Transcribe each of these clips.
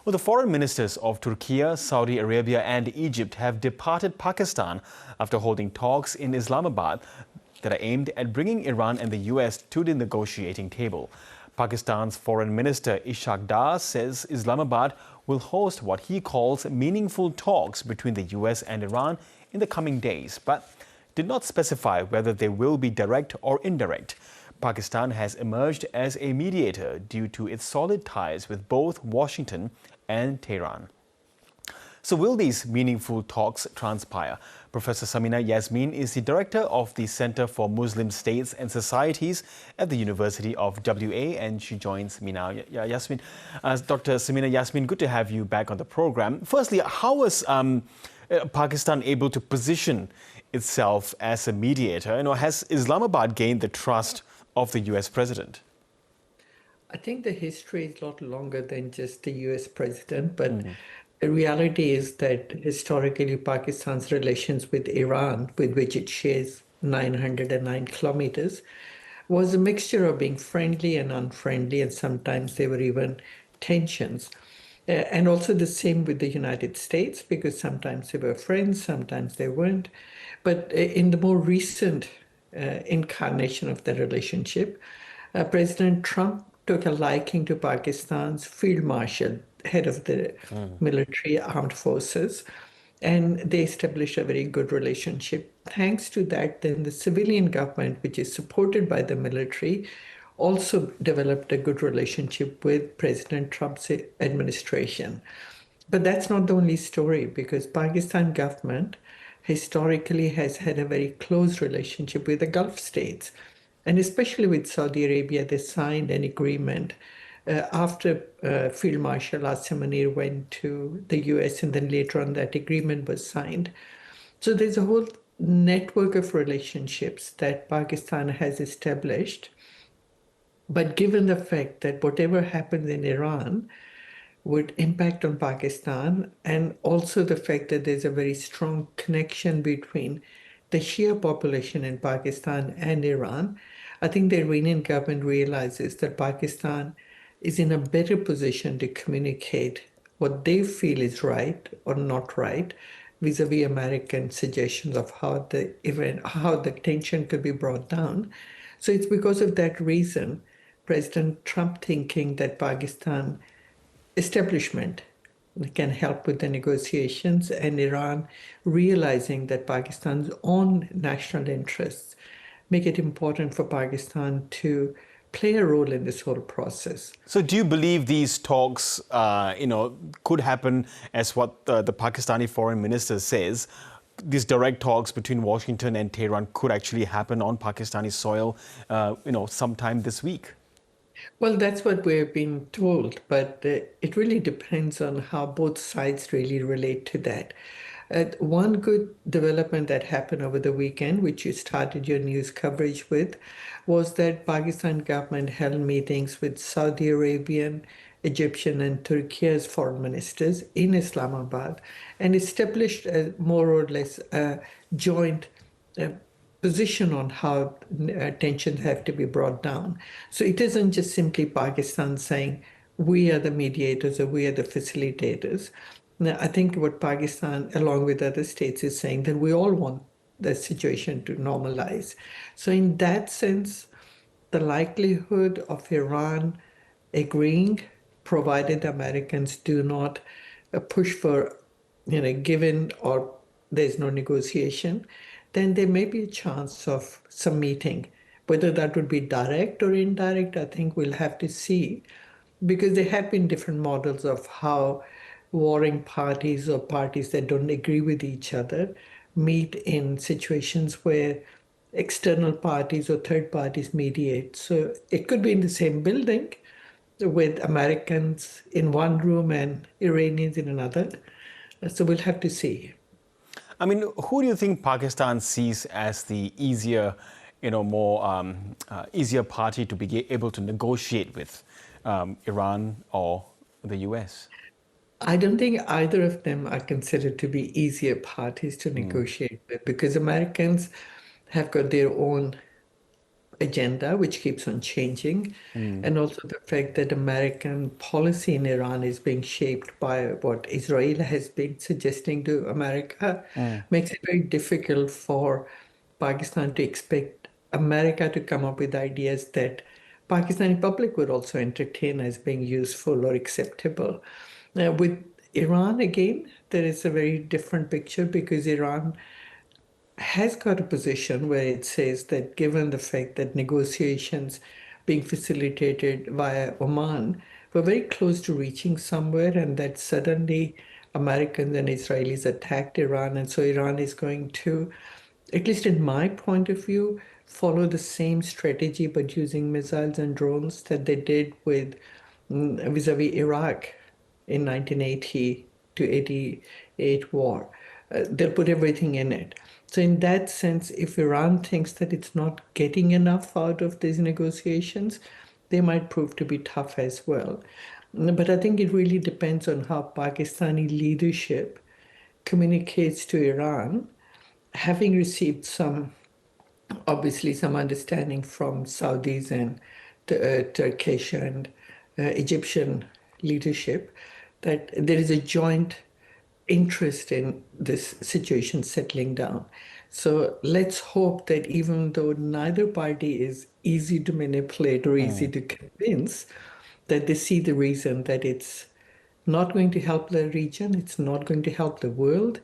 Well, the foreign ministers of Turkey, Saudi Arabia and Egypt have departed Pakistan after holding talks in Islamabad that are aimed at bringing Iran and the US to the negotiating table. Pakistan's Foreign Minister Ishaq Dar says Islamabad will host what he calls meaningful talks between the US and Iran in the coming days, but did not specify whether they will be direct or indirect. Pakistan has emerged as a mediator due to its solid ties with both Washington and Tehran. So will these meaningful talks transpire? Professor Samina Yasmeen is the director of the Center for Muslim States and Societies at the University of WA, and she joins me now. Yasmeen, Dr. Samina Yasmeen, good to have you back on the program. Firstly, how was Pakistan able to position itself as a mediator? Has Islamabad gained the trust of the US president? I think the history is a lot longer than just the US president, but the reality is that historically Pakistan's relations with Iran, with which it shares 909 kilometers, was a mixture of being friendly and unfriendly, and sometimes there were even tensions. And also the same with the United States, because sometimes they were friends, sometimes they weren't. But in the more recent incarnation of the relationship, President Trump took a liking to Pakistan's field marshal, head of the military armed forces, and they established a very good relationship. Thanks to that, then the civilian government, which is supported by the military, also developed a good relationship with President Trump's administration. But that's not the only story, because Pakistan government historically has had a very close relationship with the Gulf states, and especially with Saudi Arabia. They signed an agreement after Field Marshal Munir went to the US, and then later on that agreement was signed. So there's a whole network of relationships that Pakistan has established. But given the fact that whatever happens in Iran would impact on Pakistan, and also the fact that there's a very strong connection between the Shia population in Pakistan and Iran, I think the Iranian government realizes that Pakistan is in a better position to communicate what they feel is right or not right vis-a-vis American suggestions of how the tension could be brought down. So it's because of that reason, President Trump thinking that Pakistan establishment can help with the negotiations, and Iran realizing that Pakistan's own national interests make it important for Pakistan to play a role in this whole process. So do you believe these talks, could happen as what the Pakistani foreign minister says? These direct talks between Washington and Tehran could actually happen on Pakistani soil, sometime this week? Well, that's what we're being told, but it really depends on how both sides really relate to that. One good development that happened over the weekend, which you started your news coverage with, was that Pakistan government held meetings with Saudi Arabian, Egyptian, and Turkey's foreign ministers in Islamabad and established more or less a joint position on how tensions have to be brought down. So it isn't just simply Pakistan saying, we are the mediators or we are the facilitators. Now, I think what Pakistan, along with other states, is saying that we all want the situation to normalize. So in that sense, the likelihood of Iran agreeing, provided the Americans do not push for, given or there's no negotiation, then there may be a chance of some meeting. Whether that would be direct or indirect, I think we'll have to see, because there have been different models of how warring parties or parties that don't agree with each other meet in situations where external parties or third parties mediate. So it could be in the same building with Americans in one room and Iranians in another. So we'll have to see. I mean, who do you think Pakistan sees as the easier, easier party to be able to negotiate with, Iran or the US? I don't think either of them are considered to be easier parties to negotiate with, because Americans have got their own agenda, which keeps on changing, and also the fact that American policy in Iran is being shaped by what Israel has been suggesting to America, makes it very difficult for Pakistan to expect America to come up with ideas that Pakistani public would also entertain as being useful or acceptable. With Iran, again, there is a very different picture because Iran has got a position where it says that given the fact that negotiations being facilitated via Oman were very close to reaching somewhere, and that suddenly Americans and Israelis attacked Iran, and so Iran is going to, at least in my point of view, follow the same strategy but using missiles and drones that they did with vis-a-vis Iraq in 1980 to 88 war. They'll put everything in it. So in that sense, if Iran thinks that it's not getting enough out of these negotiations, they might prove to be tough as well. But I think it really depends on how Pakistani leadership communicates to Iran, having received obviously some understanding from Saudis and Turkish and Egyptian leadership, that there is a joint interest in this situation settling down. So let's hope that even though neither party is easy to manipulate or easy to convince, that they see the reason that it's not going to help the region, it's not going to help the world,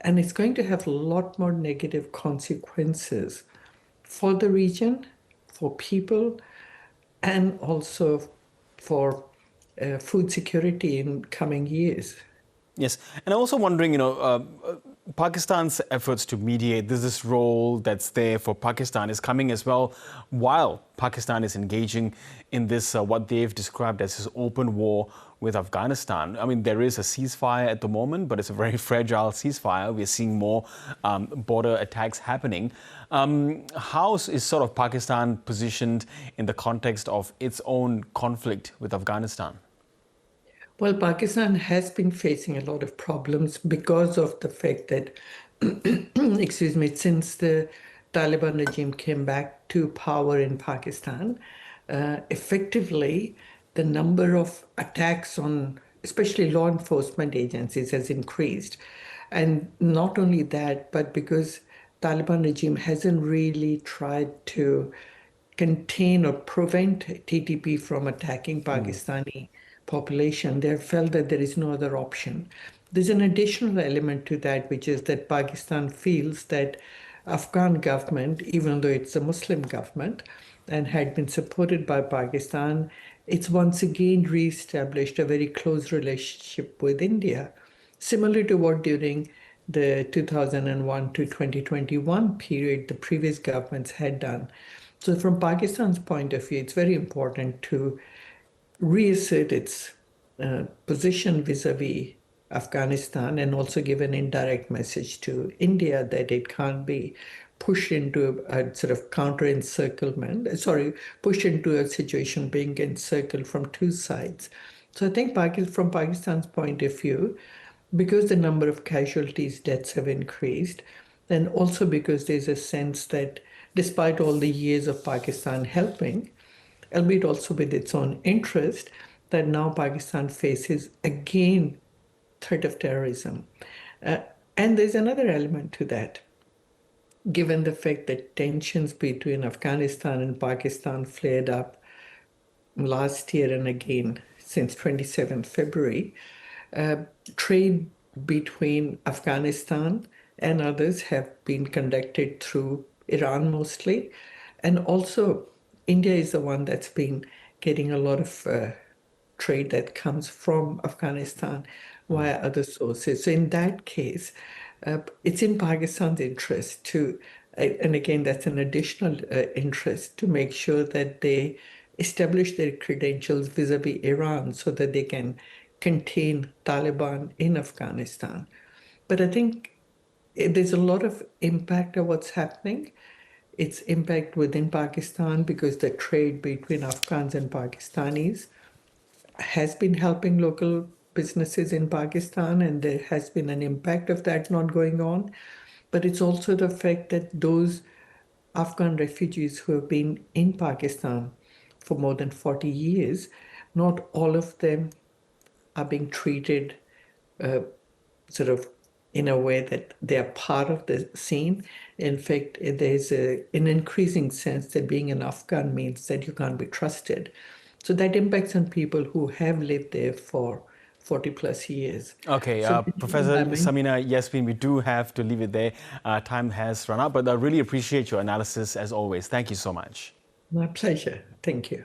and it's going to have a lot more negative consequences for the region, for people, and also for food security in coming years. Yes, and I'm also wondering, Pakistan's efforts to mediate, there's this role that's there for Pakistan is coming as well while Pakistan is engaging in this, what they've described as this open war with Afghanistan. I mean, there is a ceasefire at the moment, but it's a very fragile ceasefire. We're seeing more border attacks happening. How is sort of Pakistan positioned in the context of its own conflict with Afghanistan? Well, Pakistan has been facing a lot of problems because of the fact that, excuse me, since the Taliban regime came back to power in Pakistan, effectively, the number of attacks on especially law enforcement agencies has increased. And not only that, but because Taliban regime hasn't really tried to contain or prevent TTP from attacking Pakistani population, they felt that there is no other option. There's an additional element to that, which is that Pakistan feels that Afghan government, even though it's a Muslim government and had been supported by Pakistan, it's once again re-established a very close relationship with India, similar to what during the 2001 to 2021 period the previous governments had done. So from Pakistan's point of view, it's very important to reassert its position vis-a-vis Afghanistan and also give an indirect message to India that it can't be pushed into a sort of pushed into a situation being encircled from two sides. So I think from Pakistan's point of view, because the number of casualties, deaths have increased, and also because there's a sense that despite all the years of Pakistan helping, albeit also with its own interest, that now Pakistan faces again threat of terrorism. And there's another element to that. Given the fact that tensions between Afghanistan and Pakistan flared up last year and again since 27th February, trade between Afghanistan and others have been conducted through Iran mostly. And also, India is the one that's been getting a lot of trade that comes from Afghanistan via other sources. So in that case, it's in Pakistan's interest to, and again, that's an additional interest to make sure that they establish their credentials vis-a-vis Iran so that they can contain Taliban in Afghanistan. But I think there's a lot of impact of what's happening. Its impact within Pakistan because the trade between Afghans and Pakistanis has been helping local businesses in Pakistan, and there has been an impact of that not going on. But it's also the fact that those Afghan refugees who have been in Pakistan for more than 40 years, not all of them are being treated uh, sort of in a way that they are part of the scene. In fact, there's an increasing sense that being an Afghan means that you can't be trusted. So that impacts on people who have lived there for 40 plus years. Okay, So Professor Samina Yasmeen, we do have to leave it there. Time has run out, but I really appreciate your analysis as always. Thank you so much. my pleasure. Thank you.